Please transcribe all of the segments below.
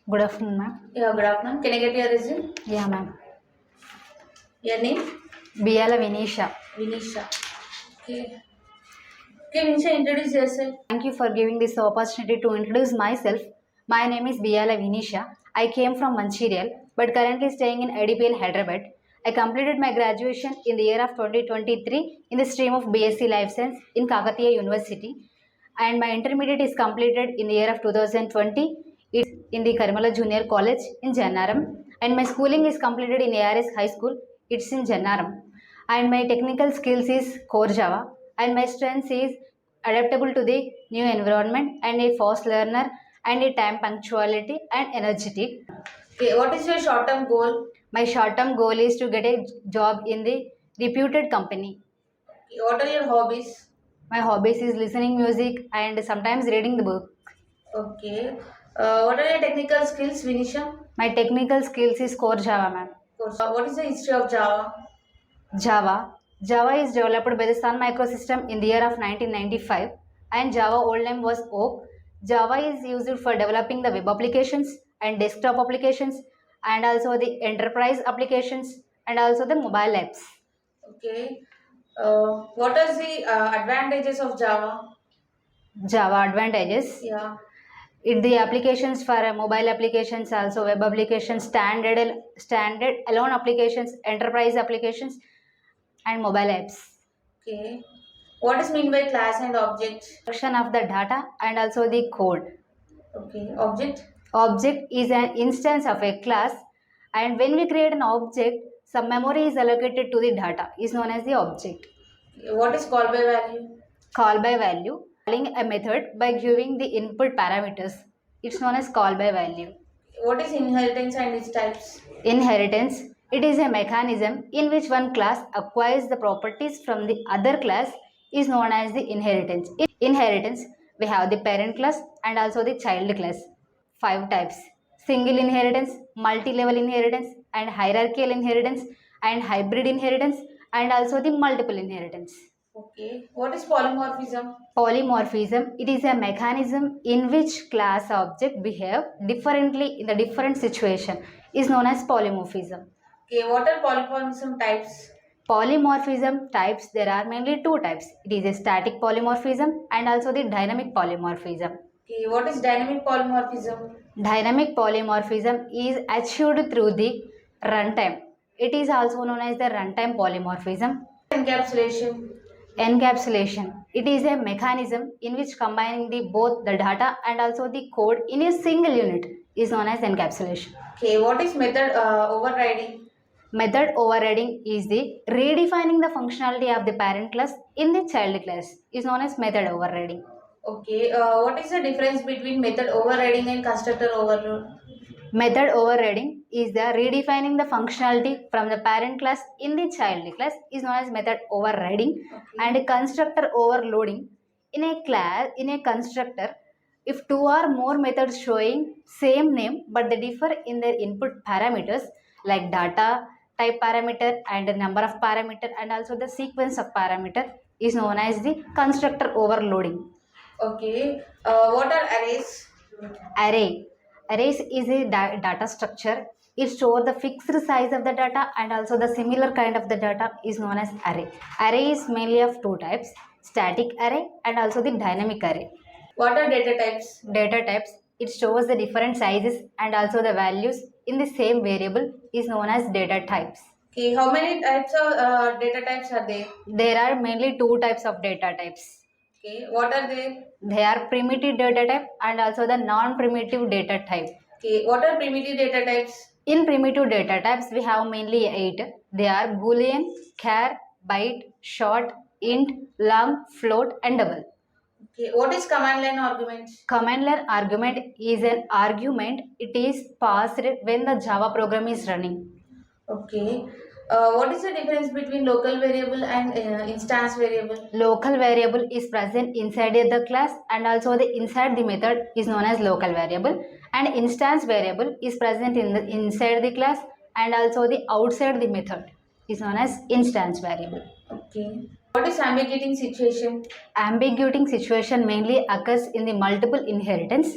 Good afternoon, ma'am. Yeah, good afternoon. Can I get your resume? Yeah, ma'am. Your name? Biala Vinisha. Vinisha. Okay. Okay, Vinisha, introduce yourself. Thank you for giving this opportunity to introduce myself. My name is Biala Vinisha. I came from Mancherial, but currently staying in ADPL, Hyderabad. I completed my graduation in the year of 2023 in the stream of BSc Life Science in Kakatiya University, and my intermediate is completed in the year of 2020. It's in the Karimala Junior College in Jannaram, and my schooling is completed in ARS High School. It's in Jannaram, and my technical skills is core Java, and my strengths is adaptable to the new environment and a fast learner and a time punctuality and energetic. Okay, what is your short-term goal? My short term goal is to get a job in the reputed company. Okay, what are your hobbies? My hobbies is listening music and sometimes reading the book. Okay. What are your technical skills, Vinisha? My technical skills is core Java, ma'am. What is the history of Java? Java. Java is developed by the Sun Microsystem in the year of 1995, and Java old name was Oak. Java is used for developing the web applications and desktop applications and also the enterprise applications and also the mobile apps. Okay. What are the advantages of Java? Java advantages. Yeah. It the applications for mobile applications, also web applications, standard alone applications, enterprise applications, and mobile apps. Okay. What is mean by class and object? Collection of the data and also the code. Okay. Object? Object is an instance of a class, and when we create an object, some memory is allocated to the data is known as the object. Okay. What is call by value? Call by value, calling a method by giving the input parameters. It's known as call by value. What is inheritance and its types? Inheritance. It is a mechanism in which one class acquires the properties from the other class is known as the inheritance. In inheritance, we have the parent class and also the child class. Five types: single inheritance, multi-level inheritance, and hierarchical inheritance, and hybrid inheritance, and also the multiple inheritance. Okay. What is polymorphism? Polymorphism, it is a mechanism in which class object behave differently in the different situation is known as polymorphism. Okay. What are polymorphism types? Polymorphism types, there are mainly two types. It is a static polymorphism and also the dynamic polymorphism. Okay. What is dynamic polymorphism? Dynamic polymorphism is achieved through the runtime. It is also known as the runtime polymorphism. Encapsulation. Encapsulation. It is a mechanism in which combining the both the data and also the code in a single unit is known as encapsulation. Okay. What is method overriding? Method overriding is the redefining the functionality of the parent class in the child class is known as method overriding. Okay. What is the difference between method overriding and constructor overload? Method overriding is the redefining the functionality from the parent class in the child class is known as method overriding. Okay. And constructor overloading in a class in a constructor, if two or more methods showing same name but they differ in their input parameters like data type parameter and the number of parameter and also the sequence of parameter is known as the constructor overloading. Okay. What are arrays? Array. Arrays is a data structure. It stores the fixed size of the data and also the similar kind of the data is known as array. Array is mainly of two types: static array and also the dynamic array. What are data types? Data types, it stores the different sizes and also the values in the same variable is known as data types. Okay. How many types of data types are there? There are mainly two types of data types. Okay. What are they? They are primitive data type and also the non-primitive data type. Okay. What are primitive data types? In primitive data types, we have mainly 8. They are Boolean, char, byte, short, int, long, float, and double. Okay. What is command line argument? Command line argument is an argument. It is passed when the Java program is running. Okay. What is the difference between local variable and instance variable? Local variable is present inside the class and also the inside the method is known as local variable, and instance variable is present in the inside the class and also the outside the method is known as instance variable. Okay. What is ambiguating situation? Ambiguating situation mainly occurs in the multiple inheritance.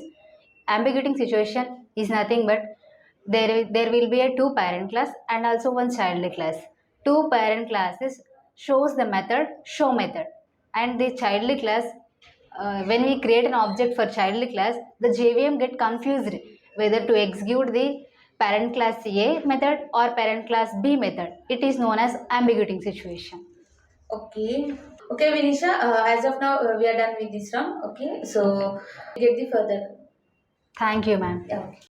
Ambiguating situation is nothing but there will be a two parent class and also one child class. Two parent classes shows the method show method, and the child class, when we create an object for child class, the JVM get confused whether to execute the parent class A method or parent class B method. It is known as ambiguity situation. Okay. Okay, Vinisha, as of now, we are done with this round. Okay, so get the further. Thank you, ma'am. Yeah. Okay.